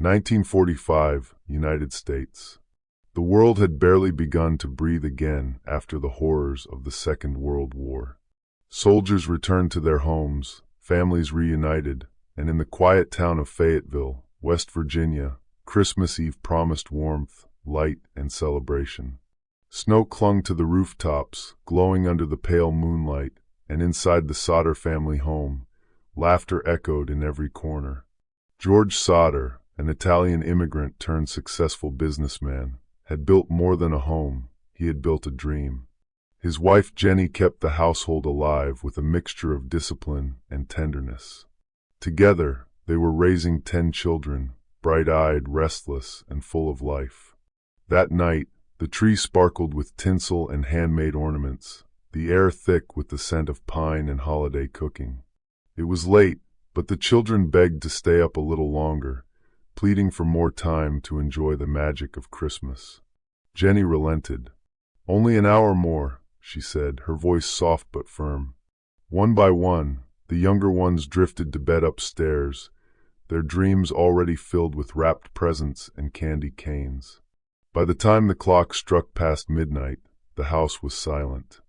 1945, United States. The world had barely begun to breathe again after the horrors of the Second World War. Soldiers returned to their homes, families reunited, and in the quiet town of Fayetteville, West Virginia, Christmas Eve promised warmth, light, and celebration. Snow clung to the rooftops, glowing under the pale moonlight, and inside the Sodder family home, laughter echoed in every corner. George Sodder, an Italian immigrant turned successful businessman, had built more than a home. He had built a dream. His wife Jenny kept the household alive with a mixture of discipline and tenderness. Together, they were raising 10 children, bright-eyed, restless, and full of life. That night, the tree sparkled with tinsel and handmade ornaments, the air thick with the scent of pine and holiday cooking. It was late, but the children begged to stay up a little longer, pleading for more time to enjoy the magic of Christmas. Jenny relented. "Only an hour more," she said, her voice soft but firm. One by one, the younger ones drifted to bed upstairs, their dreams already filled with wrapped presents and candy canes. By the time the clock struck past midnight, the house was silent.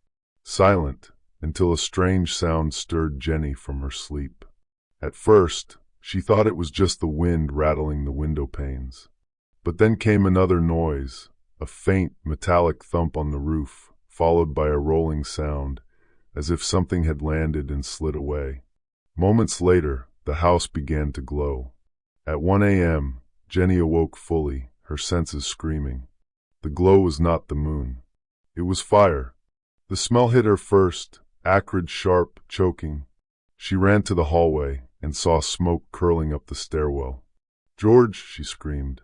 Silent, until a strange sound stirred Jenny from her sleep. At first, she thought it was just the wind rattling the window panes. But then came another noise, a faint, metallic thump on the roof, followed by a rolling sound, as if something had landed and slid away. Moments later, the house began to glow. At 1 a.m., Jenny awoke fully, her senses screaming. The glow was not the moon. It was fire. The smell hit her first, acrid, sharp, choking. She ran to the hallway and saw smoke curling up the stairwell. "George!" she screamed.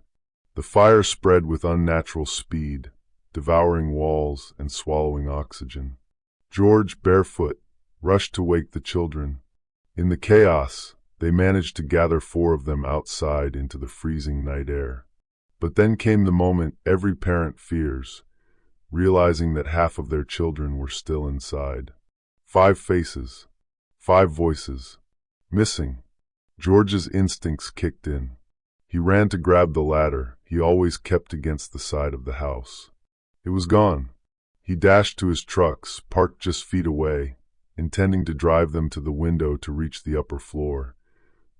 The fire spread with unnatural speed, devouring walls and swallowing oxygen. George, barefoot, rushed to wake the children. In the chaos, they managed to gather 4 of them outside into the freezing night air. But then came the moment every parent fears, realizing that half of their children were still inside. 5 faces, 5 voices, missing. George's instincts kicked in. He ran to grab the ladder he always kept against the side of the house. It was gone. He dashed to his trucks, parked just feet away, intending to drive them to the window to reach the upper floor.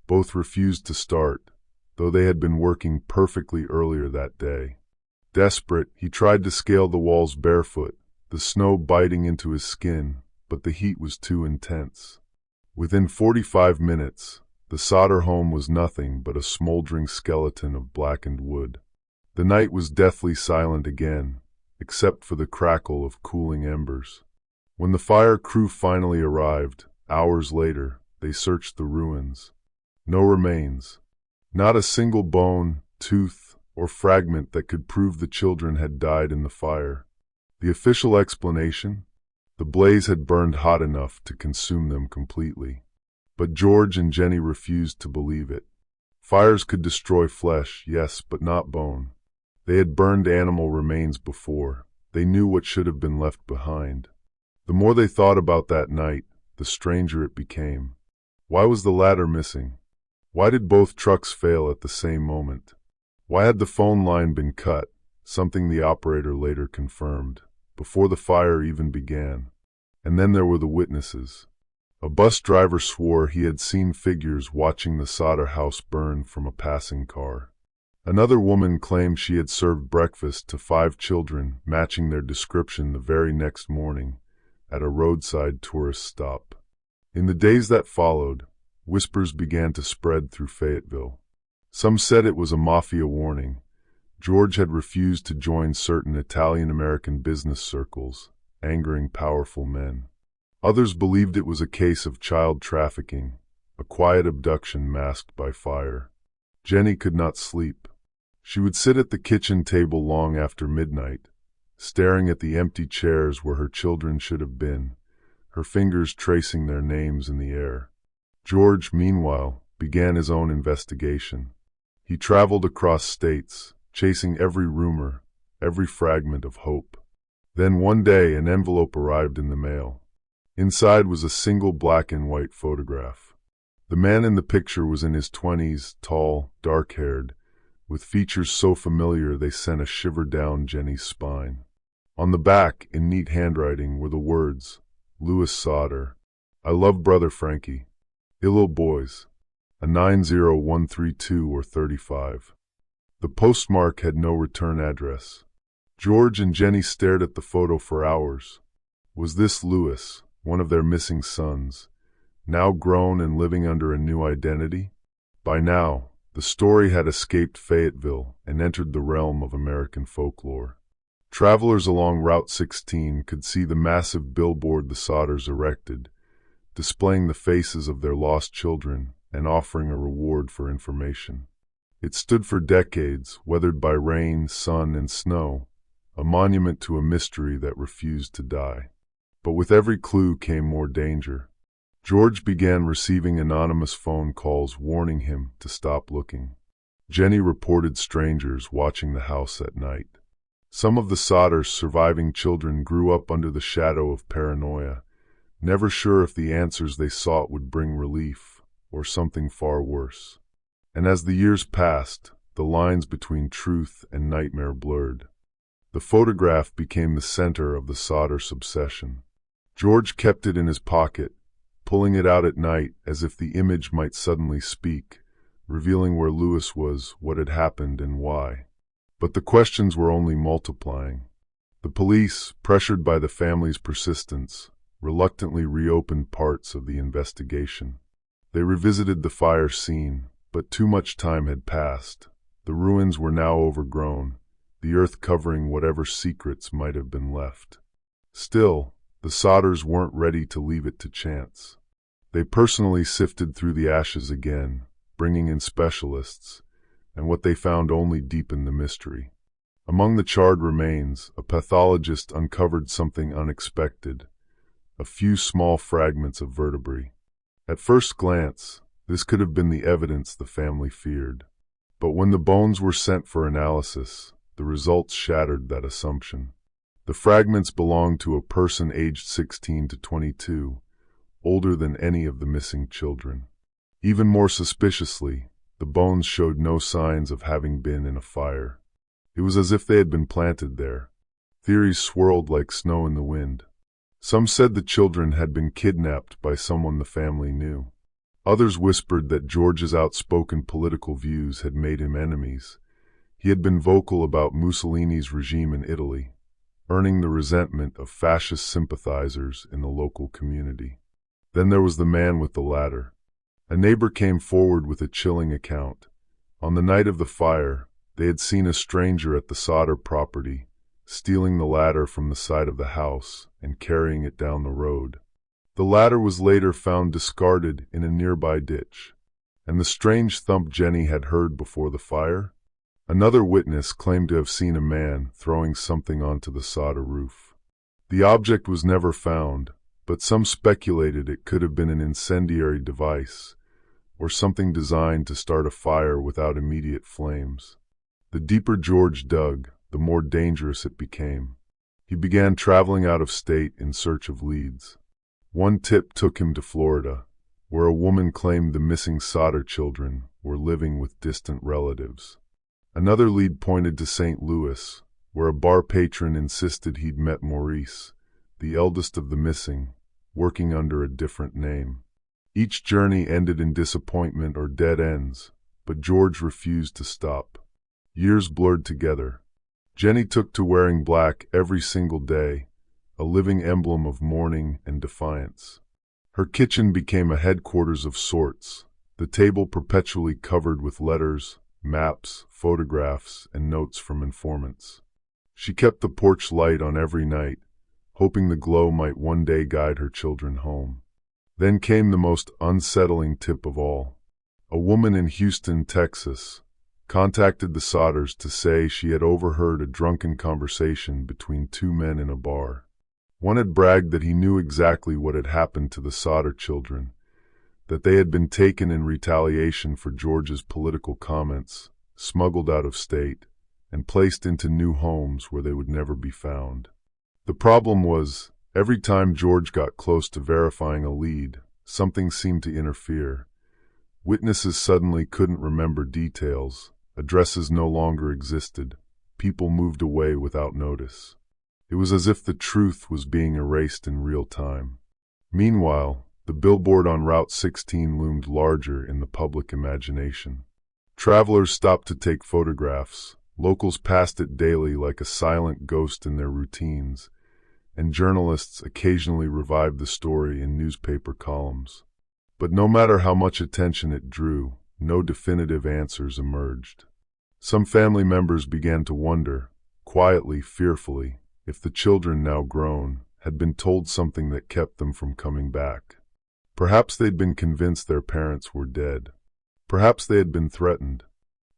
Both refused to start, though they had been working perfectly earlier that day. Desperate, he tried to scale the walls barefoot, the snow biting into his skin, but the heat was too intense. Within 45 minutes, the Sodder home was nothing but a smoldering skeleton of blackened wood. The night was deathly silent again, except for the crackle of cooling embers. When the fire crew finally arrived, hours later, they searched the ruins. No remains. Not a single bone, tooth, or fragment that could prove the children had died in the fire. The official explanation? The blaze had burned hot enough to consume them completely. But George and Jenny refused to believe it. Fires could destroy flesh, yes, but not bone. They had burned animal remains before. They knew what should have been left behind. The more they thought about that night, the stranger it became. Why was the ladder missing? Why did both trucks fail at the same moment? Why had the phone line been cut, something the operator later confirmed, before the fire even began? And then there were the witnesses. A bus driver swore he had seen figures watching the Sodder house burn from a passing car. Another woman claimed she had served breakfast to 5 children, matching their description the very next morning, at a roadside tourist stop. In the days that followed, whispers began to spread through Fayetteville. Some said it was a mafia warning. George had refused to join certain Italian-American business circles, angering powerful men. Others believed it was a case of child trafficking, a quiet abduction masked by fire. Jenny could not sleep. She would sit at the kitchen table long after midnight, staring at the empty chairs where her children should have been, her fingers tracing their names in the air. George, meanwhile, began his own investigation. He traveled across states, chasing every rumor, every fragment of hope. Then one day an envelope arrived in the mail. Inside was a single black and white photograph. The man in the picture was in his 20s, tall, dark-haired, with features so familiar they sent a shiver down Jenny's spine. On the back, in neat handwriting, were the words, Louis Sodder. I love brother Frankie. Illo boys. A 90132 or 35. The postmark had no return address. George and Jenny stared at the photo for hours. Was this Louis, one of their missing sons, now grown and living under a new identity? By now, the story had escaped Fayetteville and entered the realm of American folklore. Travelers along Route 16 could see the massive billboard the Sodders erected, displaying the faces of their lost children and offering a reward for information. It stood for decades, weathered by rain, sun, and snow, a monument to a mystery that refused to die. But with every clue came more danger. George began receiving anonymous phone calls warning him to stop looking. Jenny reported strangers watching the house at night. Some of the Sodders' surviving children grew up under the shadow of paranoia, never sure if the answers they sought would bring relief or something far worse. And as the years passed, the lines between truth and nightmare blurred. The photograph became the center of the Sodders' obsession. George kept it in his pocket, pulling it out at night as if the image might suddenly speak, revealing where Louis was, what had happened, and why. But the questions were only multiplying. The police, pressured by the family's persistence, reluctantly reopened parts of the investigation. They revisited the fire scene, but too much time had passed. The ruins were now overgrown, the earth covering whatever secrets might have been left. Still, the Sodders weren't ready to leave it to chance. They personally sifted through the ashes again, bringing in specialists, and what they found only deepened the mystery. Among the charred remains, a pathologist uncovered something unexpected, a few small fragments of vertebrae. At first glance, this could have been the evidence the family feared. But when the bones were sent for analysis, the results shattered that assumption. The fragments belonged to a person aged 16 to 22, older than any of the missing children. Even more suspiciously, the bones showed no signs of having been in a fire. It was as if they had been planted there. Theories swirled like snow in the wind. Some said the children had been kidnapped by someone the family knew. Others whispered that George's outspoken political views had made him enemies. He had been vocal about Mussolini's regime in Italy, earning the resentment of fascist sympathizers in the local community. Then there was the man with the ladder. A neighbor came forward with a chilling account. On the night of the fire, they had seen a stranger at the Sodder property, stealing the ladder from the side of the house and carrying it down the road. The ladder was later found discarded in a nearby ditch. And the strange thump Jenny had heard before the fire? Another witness claimed to have seen a man throwing something onto the Sodder roof. The object was never found, but some speculated it could have been an incendiary device, or something designed to start a fire without immediate flames. The deeper George dug, the more dangerous it became. He began traveling out of state in search of leads. One tip took him to Florida, where a woman claimed the missing Sodder children were living with distant relatives. Another lead pointed to St. Louis, where a bar patron insisted he'd met Maurice, the eldest of the missing, working under a different name. Each journey ended in disappointment or dead ends, but George refused to stop. Years blurred together. Jenny took to wearing black every single day, a living emblem of mourning and defiance. Her kitchen became a headquarters of sorts, the table perpetually covered with letters, maps, photographs, and notes from informants. She kept the porch light on every night, hoping the glow might one day guide her children home. Then came the most unsettling tip of all. A woman in Houston, Texas, contacted the Sodders to say she had overheard a drunken conversation between two men in a bar. One had bragged that he knew exactly what had happened to the Sodder children, that they had been taken in retaliation for George's political comments, smuggled out of state, and placed into new homes where they would never be found. The problem was, every time George got close to verifying a lead, something seemed to interfere. Witnesses suddenly couldn't remember details. Addresses no longer existed. People moved away without notice. It was as if the truth was being erased in real time. Meanwhile, the billboard on Route 16 loomed larger in the public imagination. Travelers stopped to take photographs. Locals passed it daily like a silent ghost in their routines, and journalists occasionally revived the story in newspaper columns. But no matter how much attention it drew, no definitive answers emerged. Some family members began to wonder, quietly, fearfully, if the children, now grown, had been told something that kept them from coming back. Perhaps they'd been convinced their parents were dead. Perhaps they had been threatened.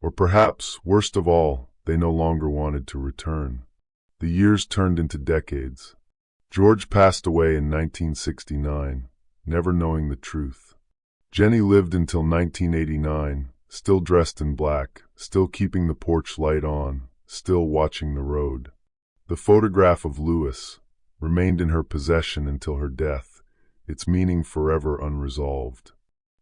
Or perhaps, worst of all, they no longer wanted to return. The years turned into decades. George passed away in 1969, never knowing the truth. Jenny lived until 1989, still dressed in black, still keeping the porch light on, still watching the road. The photograph of Louis remained in her possession until her death, its meaning forever unresolved.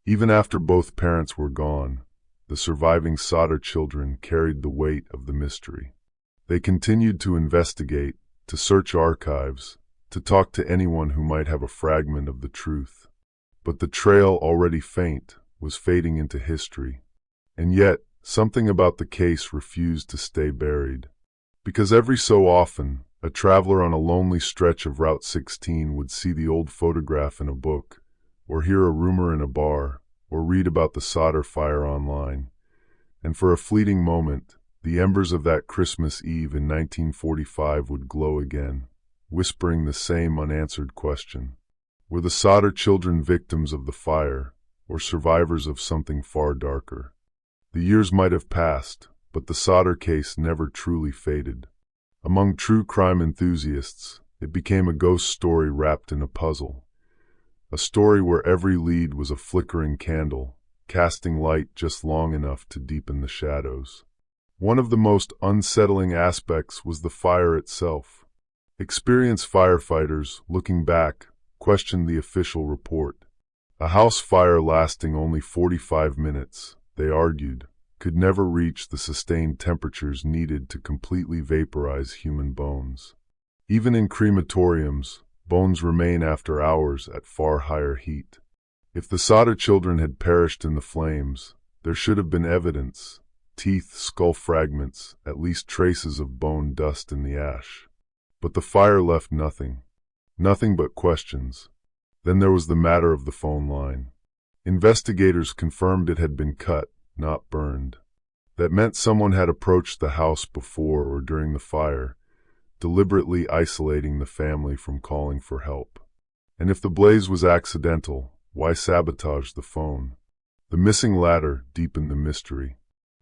Even after both parents were gone, the surviving Sodder children carried the weight of the mystery. They continued to investigate, to search archives, to talk to anyone who might have a fragment of the truth. But the trail, already faint, was fading into history. And yet, something about the case refused to stay buried. Because every so often, a traveler on a lonely stretch of Route 16 would see the old photograph in a book, or hear a rumor in a bar, or read about the Sodder fire online. And for a fleeting moment, the embers of that Christmas Eve in 1945 would glow again, whispering the same unanswered question. Were the Sodder children victims of the fire, or survivors of something far darker? The years might have passed, but the Sodder case never truly faded. Among true crime enthusiasts, it became a ghost story wrapped in a puzzle. A story where every lead was a flickering candle, casting light just long enough to deepen the shadows. One of the most unsettling aspects was the fire itself. Experienced firefighters, looking back, questioned the official report. A house fire lasting only 45 minutes, they argued, could never reach the sustained temperatures needed to completely vaporize human bones. Even in crematoriums, bones remain after hours at far higher heat. If the Sodder children had perished in the flames, there should have been evidence: teeth, skull fragments, at least traces of bone dust in the ash. But the fire left nothing. Nothing but questions. Then there was the matter of the phone line. Investigators confirmed it had been cut, not burned. That meant someone had approached the house before or during the fire, deliberately isolating the family from calling for help. And if the blaze was accidental, why sabotage the phone? The missing ladder deepened the mystery.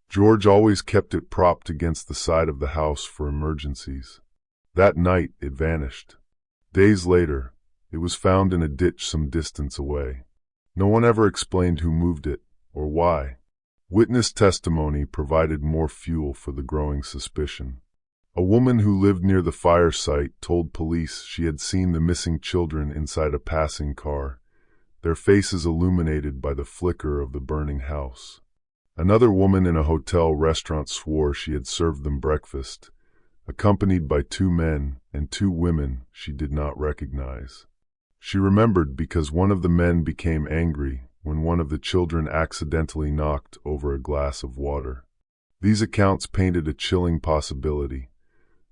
George always kept it propped against the side of the house for emergencies. That night it vanished. Days later, it was found in a ditch some distance away. No one ever explained who moved it, or why. Witness testimony provided more fuel for the growing suspicion. A woman who lived near the fire site told police she had seen the missing children inside a passing car, their faces illuminated by the flicker of the burning house. Another woman in a hotel restaurant swore she had served them breakfast, accompanied by 2 men and 2 women she did not recognize. She remembered because one of the men became angry when one of the children accidentally knocked over a glass of water. These accounts painted a chilling possibility.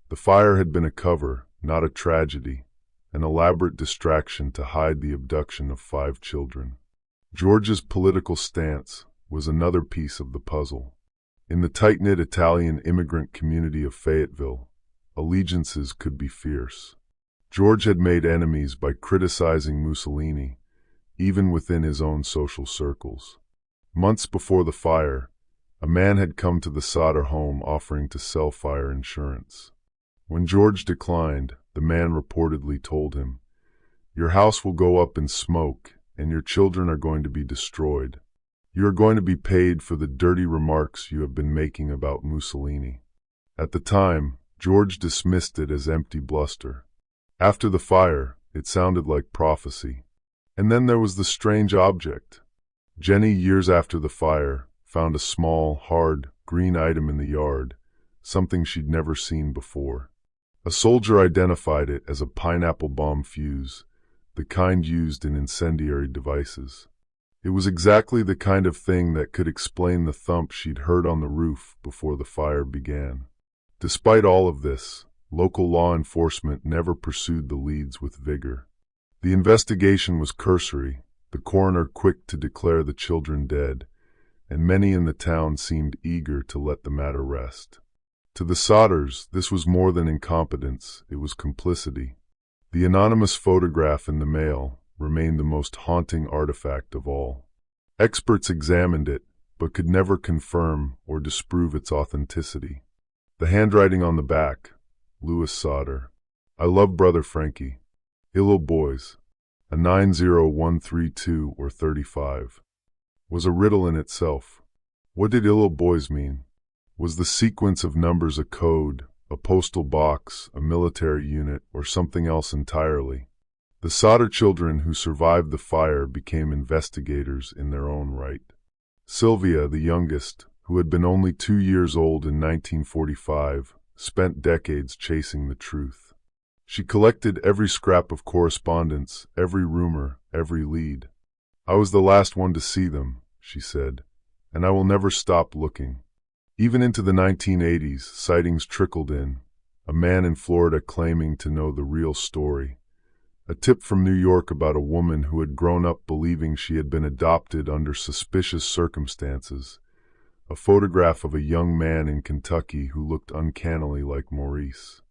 The fire had been a cover, not a tragedy, an elaborate distraction to hide the abduction of 5 children. George's political stance was another piece of the puzzle. In the tight-knit Italian immigrant community of Fayetteville, allegiances could be fierce. George had made enemies by criticizing Mussolini, even within his own social circles. Months before the fire, a man had come to the Sodder home offering to sell fire insurance. When George declined, the man reportedly told him, "Your house will go up in smoke, and your children are going to be destroyed. You are going to be paid for the dirty remarks you have been making about Mussolini." At the time, George dismissed it as empty bluster. After the fire, it sounded like prophecy. And then there was the strange object. Jenny, years after the fire, found a small, hard, green item in the yard, something she'd never seen before. A soldier identified it as a pineapple bomb fuse, the kind used in incendiary devices. It was exactly the kind of thing that could explain the thump she'd heard on the roof before the fire began. Despite all of this, local law enforcement never pursued the leads with vigor. The investigation was cursory, the coroner quick to declare the children dead, and many in the town seemed eager to let the matter rest. To the Sodders, this was more than incompetence, it was complicity. The anonymous photograph in the mail remained the most haunting artifact of all. Experts examined it, but could never confirm or disprove its authenticity. The handwriting on the back, Louis Sodder. I love Brother Frankie. Illo boys. A 90132 or 35. Was a riddle in itself. What did Illo boys mean? Was the sequence of numbers a code, a postal box, a military unit, or something else entirely? The Sodder children who survived the fire became investigators in their own right. Sylvia, the youngest, who had been only 2 years old in 1945, spent decades chasing the truth. She collected every scrap of correspondence, every rumor, every lead. I was the last one to see them, she said, and I will never stop looking. Even into the 1980s, sightings trickled in, a man in Florida claiming to know the real story. A tip from New York about a woman who had grown up believing she had been adopted under suspicious circumstances. A photograph of a young man in Kentucky who looked uncannily like Maurice.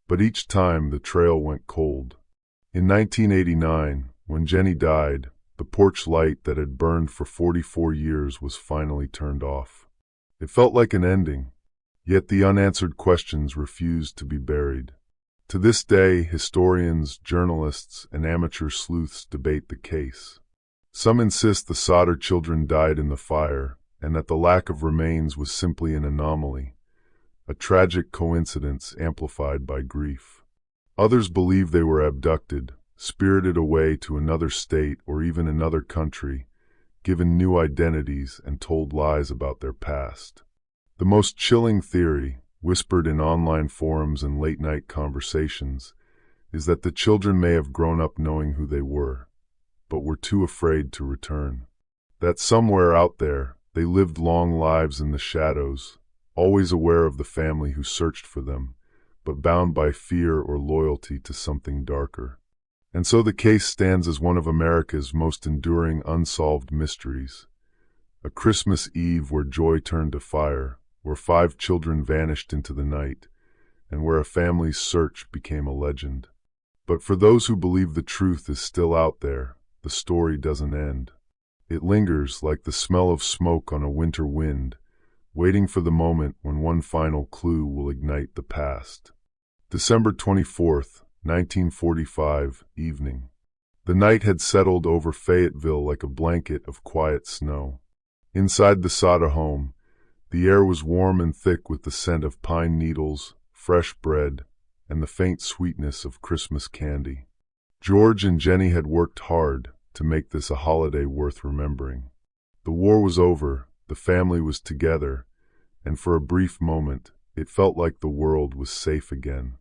But each time the trail went cold. In 1989, when Jenny died, the porch light that had burned for 44 years was finally turned off. It felt like an ending, yet the unanswered questions refused to be buried. To this day, historians, journalists, and amateur sleuths debate the case. Some insist the Sodder children died in the fire, and that the lack of remains was simply an anomaly, a tragic coincidence amplified by grief. Others believe they were abducted, spirited away to another state or even another country, given new identities and told lies about their past. The most chilling theory, whispered in online forums and late-night conversations, is that the children may have grown up knowing who they were, but were too afraid to return. That somewhere out there, they lived long lives in the shadows, always aware of the family who searched for them, but bound by fear or loyalty to something darker. And so the case stands as one of America's most enduring unsolved mysteries. A Christmas Eve where joy turned to fire, where 5 children vanished into the night, and where a family's search became a legend. But for those who believe the truth is still out there, the story doesn't end. It lingers like the smell of smoke on a winter wind, waiting for the moment when one final clue will ignite the past. December 24th, 1945, evening. The night had settled over Fayetteville like a blanket of quiet snow. Inside the Sodder home, the air was warm and thick with the scent of pine needles, fresh bread, and the faint sweetness of Christmas candy. George and Jenny had worked hard to make this a holiday worth remembering. The war was over, the family was together, and for a brief moment, it felt like the world was safe again.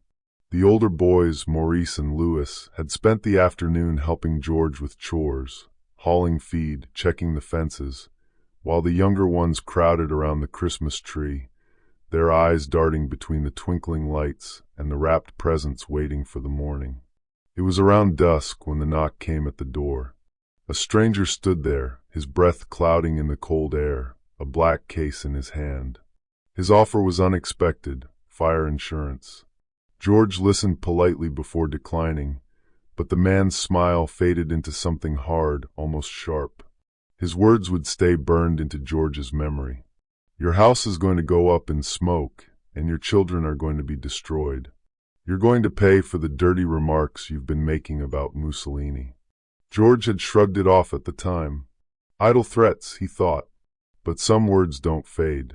The older boys, Maurice and Louis, had spent the afternoon helping George with chores, hauling feed, checking the fences, while the younger ones crowded around the Christmas tree, their eyes darting between the twinkling lights and the wrapped presents waiting for the morning. It was around dusk when the knock came at the door. A stranger stood there, his breath clouding in the cold air, a black case in his hand. His offer was unexpected, fire insurance. George listened politely before declining, but the man's smile faded into something hard, almost sharp. His words would stay burned into George's memory. Your house is going to go up in smoke, and your children are going to be destroyed. You're going to pay for the dirty remarks you've been making about Mussolini. George had shrugged it off at the time. Idle threats, he thought. But some words don't fade.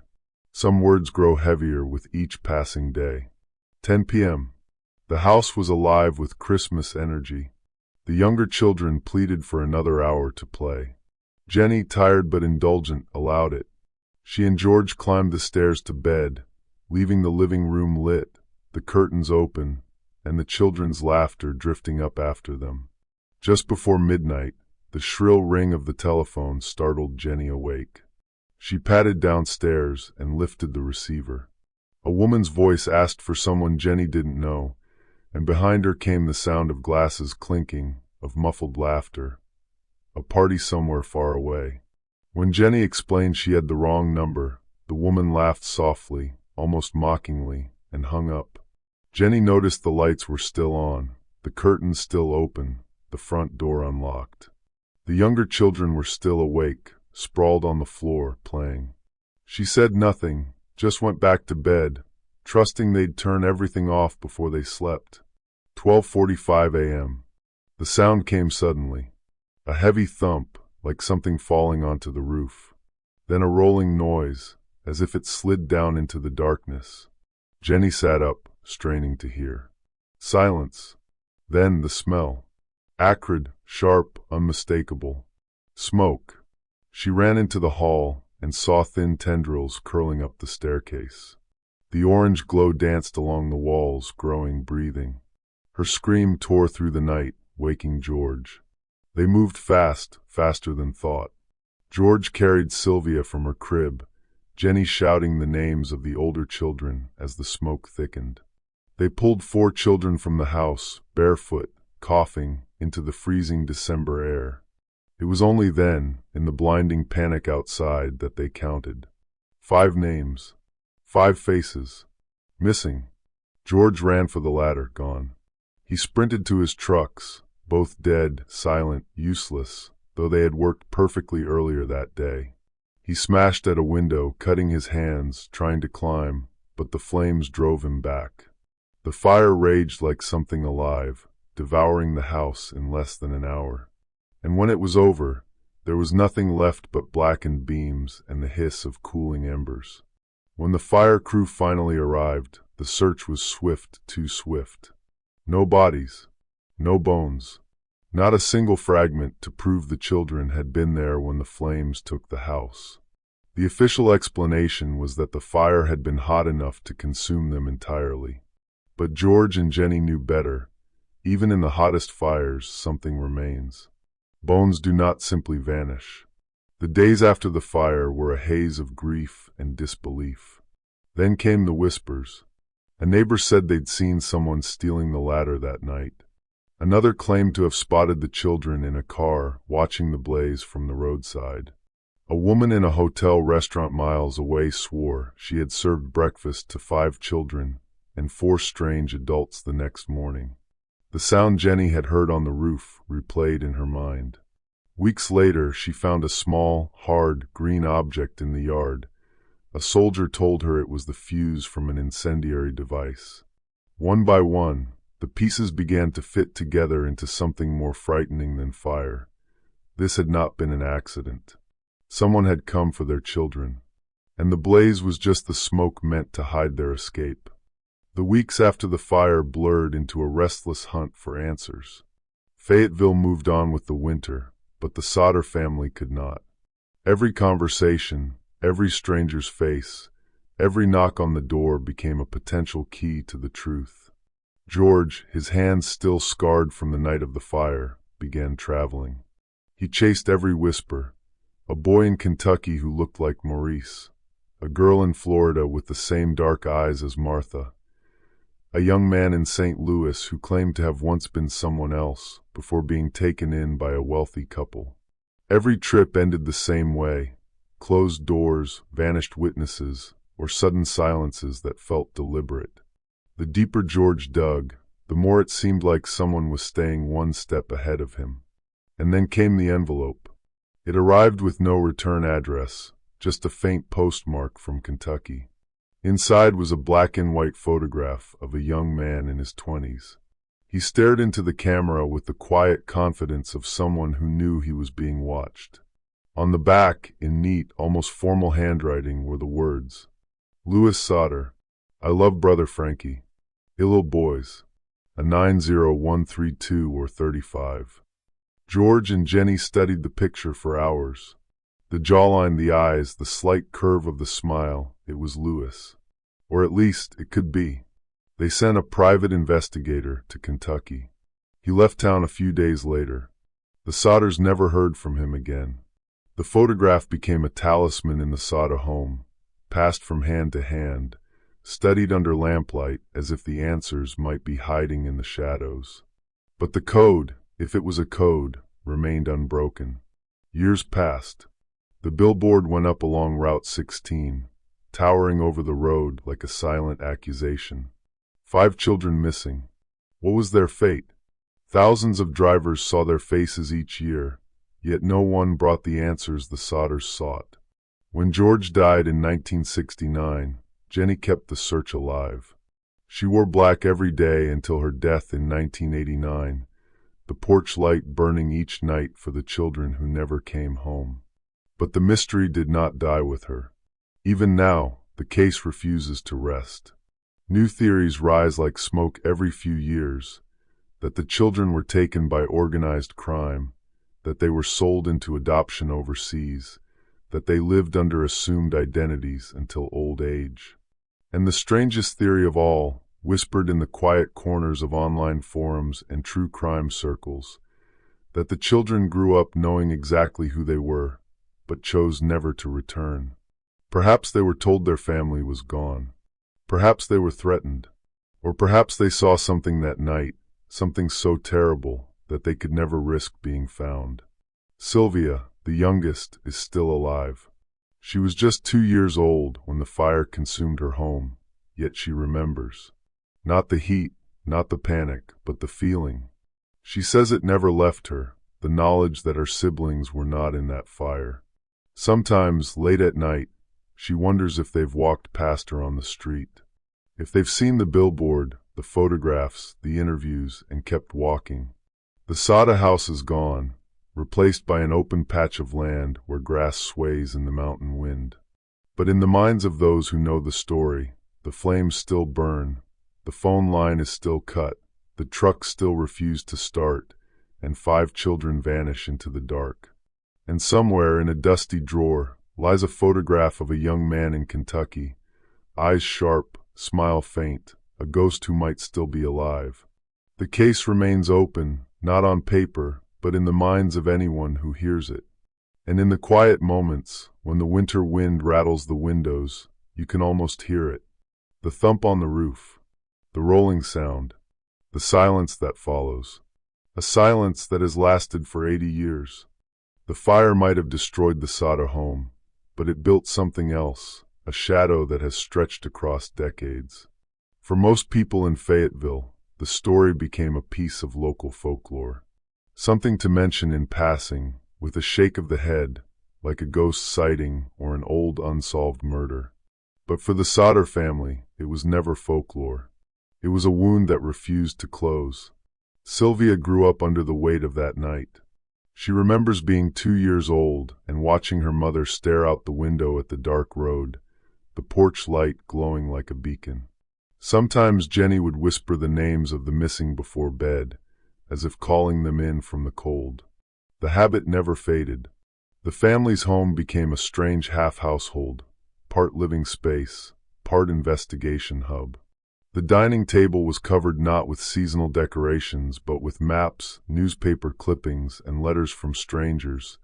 Some words grow heavier with each passing day. 10 p.m. The house was alive with Christmas energy. The younger children pleaded for another hour to play. Jenny, tired but indulgent, allowed it. She and George climbed the stairs to bed, leaving the living room lit, the curtains open, and the children's laughter drifting up after them. Just before midnight, the shrill ring of the telephone startled Jenny awake. She padded downstairs and lifted the receiver. A woman's voice asked for someone Jenny didn't know, and behind her came the sound of glasses clinking, of muffled laughter. A party somewhere far away. When Jenny explained she had the wrong number, the woman laughed softly, almost mockingly, and hung up. Jenny noticed the lights were still on, the curtains still open, the front door unlocked. The younger children were still awake, sprawled on the floor, playing. She said nothing, just went back to bed, trusting they'd turn everything off before they slept. 12:45 a.m. The sound came suddenly. A heavy thump, like something falling onto the roof. Then a rolling noise, as if it slid down into the darkness. Jenny sat up, straining to hear. Silence. Then the smell. Acrid, sharp, unmistakable. Smoke. She ran into the hall and saw thin tendrils curling up the staircase. The orange glow danced along the walls, growing, breathing. Her scream tore through the night, waking George. They moved fast, faster than thought. George carried Sylvia from her crib, Jenny shouting the names of the older children as the smoke thickened. They pulled 4 children from the house, barefoot, coughing, into the freezing December air. It was only then, in the blinding panic outside, that they counted. 5 names. 5 faces. Missing. George ran for the ladder, gone. He sprinted to his trucks, both dead, silent, useless, though they had worked perfectly earlier that day. He smashed at a window, cutting his hands, trying to climb, but the flames drove him back. The fire raged like something alive, devouring the house in less than an hour. And when it was over, there was nothing left but blackened beams and the hiss of cooling embers. When the fire crew finally arrived, the search was swift, too swift. No bodies, no bones, not a single fragment to prove the children had been there when the flames took the house. The official explanation was that the fire had been hot enough to consume them entirely. But George and Jenny knew better. Even in the hottest fires, something remains. Bones do not simply vanish. The days after the fire were a haze of grief and disbelief. Then came the whispers. A neighbor said they'd seen someone stealing the ladder that night. Another claimed to have spotted the children in a car, watching the blaze from the roadside. A woman in a hotel restaurant miles away swore she had served breakfast to 5 children and 4 strange adults the next morning. The sound Jenny had heard on the roof replayed in her mind. Weeks later, she found a small, hard, green object in the yard. A soldier told her it was the fuse from an incendiary device. One by one, the pieces began to fit together into something more frightening than fire. This had not been an accident. Someone had come for their children, and the blaze was just the smoke meant to hide their escape. The weeks after the fire blurred into a restless hunt for answers. Fayetteville moved on with the winter, but the Sodder family could not. Every conversation, every stranger's face, every knock on the door became a potential key to the truth. George, his hands still scarred from the night of the fire, began traveling. He chased every whisper. A boy in Kentucky who looked like Maurice. A girl in Florida with the same dark eyes as Martha. A young man in St. Louis who claimed to have once been someone else before being taken in by a wealthy couple. Every trip ended the same way. Closed doors, vanished witnesses, or sudden silences that felt deliberate. The deeper George dug, the more it seemed like someone was staying one step ahead of him. And then came the envelope. It arrived with no return address, just a faint postmark from Kentucky. Inside was a black and white photograph of a young man in his 20s. He stared into the camera with the quiet confidence of someone who knew he was being watched. On the back, in neat, almost formal handwriting, were the words, "Louis Sodder, I love brother Frankie. Ill boys. A 90132 or 35. George and Jenny studied the picture for hours. The jawline, the eyes, the slight curve of the smile, it was Lewis. Or at least, it could be. They sent a private investigator to Kentucky. He left town a few days later. The Sodders never heard from him again. The photograph became a talisman in the Sodder home, passed from hand to hand, studied under lamplight as if the answers might be hiding in the shadows. But the code, if it was a code, remained unbroken. Years passed. The billboard went up along Route 16, towering over the road like a silent accusation. 5 children missing. What was their fate? Thousands of drivers saw their faces each year, yet no one brought the answers the Sodders sought. When George died in 1969, Jenny kept the search alive. She wore black every day until her death in 1989, the porch light burning each night for the children who never came home. But the mystery did not die with her. Even now, the case refuses to rest. New theories rise like smoke every few years, that the children were taken by organized crime, that they were sold into adoption overseas, that they lived under assumed identities until old age. And the strangest theory of all, whispered in the quiet corners of online forums and true crime circles, that the children grew up knowing exactly who they were, but chose never to return. Perhaps they were told their family was gone. Perhaps they were threatened. Or perhaps they saw something that night, something so terrible that they could never risk being found. Sylvia, the youngest, is still alive. She was just 2 years old when the fire consumed her home, yet she remembers. Not the heat, not the panic, but the feeling. She says it never left her, the knowledge that her siblings were not in that fire. Sometimes, late at night, she wonders if they've walked past her on the street. If they've seen the billboard, the photographs, the interviews, and kept walking. The Sodder house is gone, replaced by an open patch of land where grass sways in the mountain wind. But in the minds of those who know the story, the flames still burn, the phone line is still cut, the truck still refused to start, and 5 children vanish into the dark. And somewhere in a dusty drawer lies a photograph of a young man in Kentucky, eyes sharp, smile faint, a ghost who might still be alive. The case remains open, not on paper, but in the minds of anyone who hears it. And in the quiet moments, when the winter wind rattles the windows, you can almost hear it. The thump on the roof, the rolling sound, the silence that follows. A silence that has lasted for 80 years. The fire might have destroyed the Sodder home, but it built something else, a shadow that has stretched across decades. For most people in Fayetteville, the story became a piece of local folklore. Something to mention in passing, with a shake of the head, like a ghost sighting or an old unsolved murder. But for the Sodder family, it was never folklore. It was a wound that refused to close. Sylvia grew up under the weight of that night. She remembers being 2 years old and watching her mother stare out the window at the dark road, the porch light glowing like a beacon. Sometimes Jenny would whisper the names of the missing before bed, as if calling them in from the cold. The habit never faded. The family's home became a strange half-household, part living space, part investigation hub. The dining table was covered not with seasonal decorations, but with maps, newspaper clippings, and letters from strangers,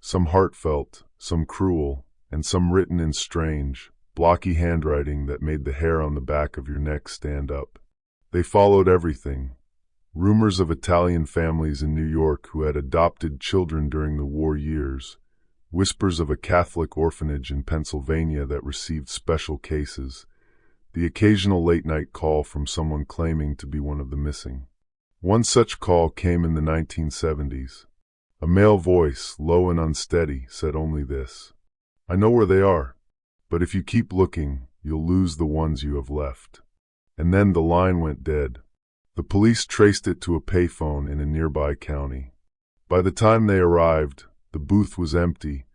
some heartfelt, some cruel, and some written in strange, blocky handwriting that made the hair on the back of your neck stand up. They followed everything. Rumors of Italian families in New York who had adopted children during the war years, whispers of a Catholic orphanage in Pennsylvania that received special cases, the occasional late-night call from someone claiming to be one of the missing. One such call came in the 1970s. A male voice, low and unsteady, said only this: "I know where they are, but if you keep looking, you'll lose the ones you have left." And then the line went dead. The police traced it to a payphone in a nearby county. By the time they arrived, the booth was empty,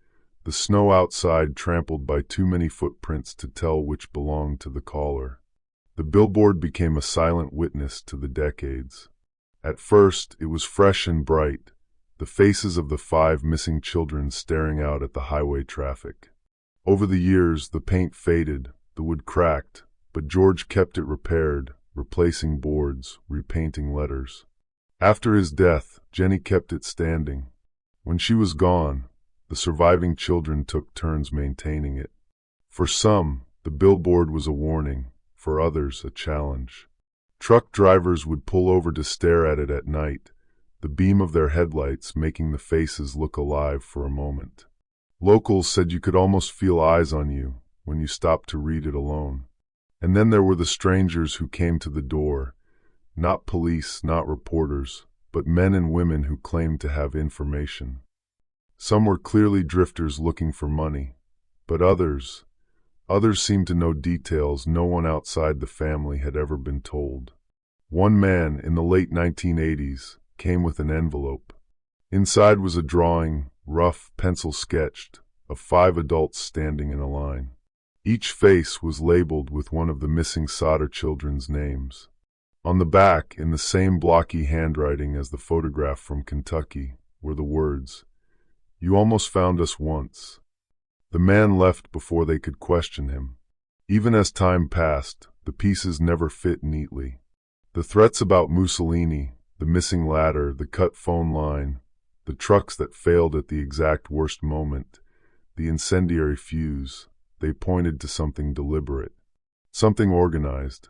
the snow outside trampled by too many footprints to tell which belonged to the caller. The billboard became a silent witness to the decades. At first, it was fresh and bright, the faces of the 5 missing children staring out at the highway traffic. Over the years, the paint faded, the wood cracked, but George kept it repaired, replacing boards, repainting letters. After his death, Jenny kept it standing. When she was gone, the surviving children took turns maintaining it. For some, the billboard was a warning, for others, a challenge. Truck drivers would pull over to stare at it at night, the beam of their headlights making the faces look alive for a moment. Locals said you could almost feel eyes on you when you stopped to read it alone. And then there were the strangers who came to the door, not police, not reporters, but men and women who claimed to have information. Some were clearly drifters looking for money, but others seemed to know details no one outside the family had ever been told. One man, in the late 1980s, came with an envelope. Inside was a drawing, rough, pencil-sketched, of 5 adults standing in a line. Each face was labeled with one of the missing Sodder children's names. On the back, in the same blocky handwriting as the photograph from Kentucky, were the words, "You almost found us once." The man left before they could question him. Even as time passed, the pieces never fit neatly. The threats about Mussolini, the missing ladder, the cut phone line, the trucks that failed at the exact worst moment, the incendiary fuse, they pointed to something deliberate, something organized.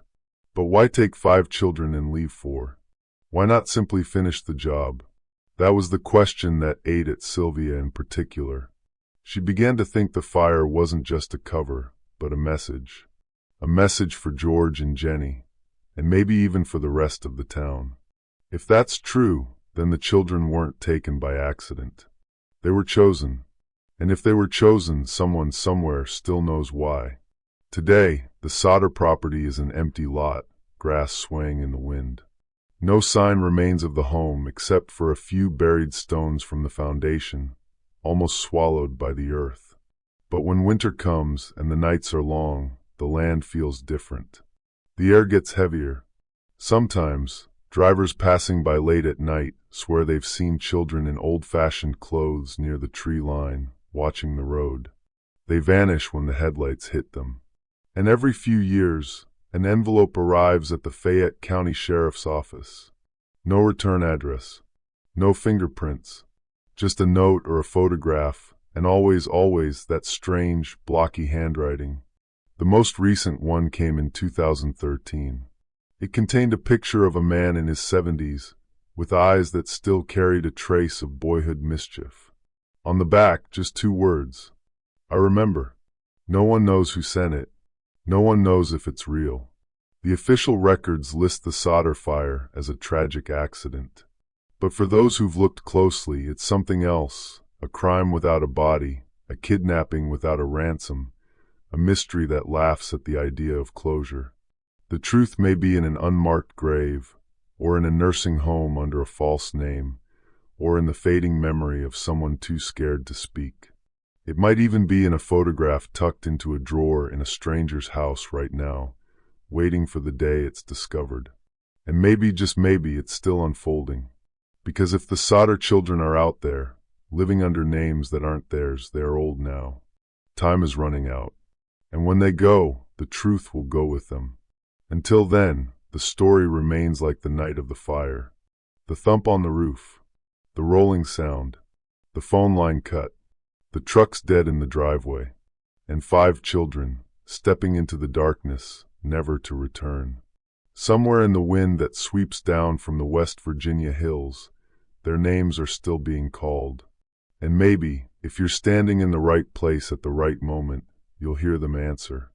But why take 5 children and leave 4? Why not simply finish the job? That was the question that ate at Sylvia in particular. She began to think the fire wasn't just a cover, but a message. A message for George and Jenny, and maybe even for the rest of the town. If that's true, then the children weren't taken by accident. They were chosen. And if they were chosen, someone somewhere still knows why. Today, the Sodder property is an empty lot, grass swaying in the wind. No sign remains of the home except for a few buried stones from the foundation, almost swallowed by the earth. But when winter comes and the nights are long, the land feels different. The air gets heavier. Sometimes, drivers passing by late at night swear they've seen children in old-fashioned clothes near the tree line, watching the road. They vanish when the headlights hit them. And every few years, an envelope arrives at the Fayette County Sheriff's Office. No return address, no fingerprints, just a note or a photograph, and always that strange, blocky handwriting. The most recent one came in 2013. It contained a picture of a man in his 70s, with eyes that still carried a trace of boyhood mischief. On the back, just 2 words. I remember. No one knows who sent it. No one knows if it's real. The official records list the Sodder fire as a tragic accident. But for those who've looked closely, it's something else. A crime without a body, a kidnapping without a ransom, a mystery that laughs at the idea of closure. The truth may be in an unmarked grave, or in a nursing home under a false name, or in the fading memory of someone too scared to speak. It might even be in a photograph tucked into a drawer in a stranger's house right now, waiting for the day it's discovered. And maybe, just maybe, it's still unfolding. Because if the Sodder children are out there, living under names that aren't theirs, they are old now. Time is running out. And when they go, the truth will go with them. Until then, the story remains like the night of the fire. The thump on the roof, the rolling sound, the phone line cut, the trucks dead in the driveway, and 5 children stepping into the darkness, never to return. Somewhere in the wind that sweeps down from the West Virginia hills, their names are still being called. And maybe, if you're standing in the right place at the right moment, you'll hear them answer.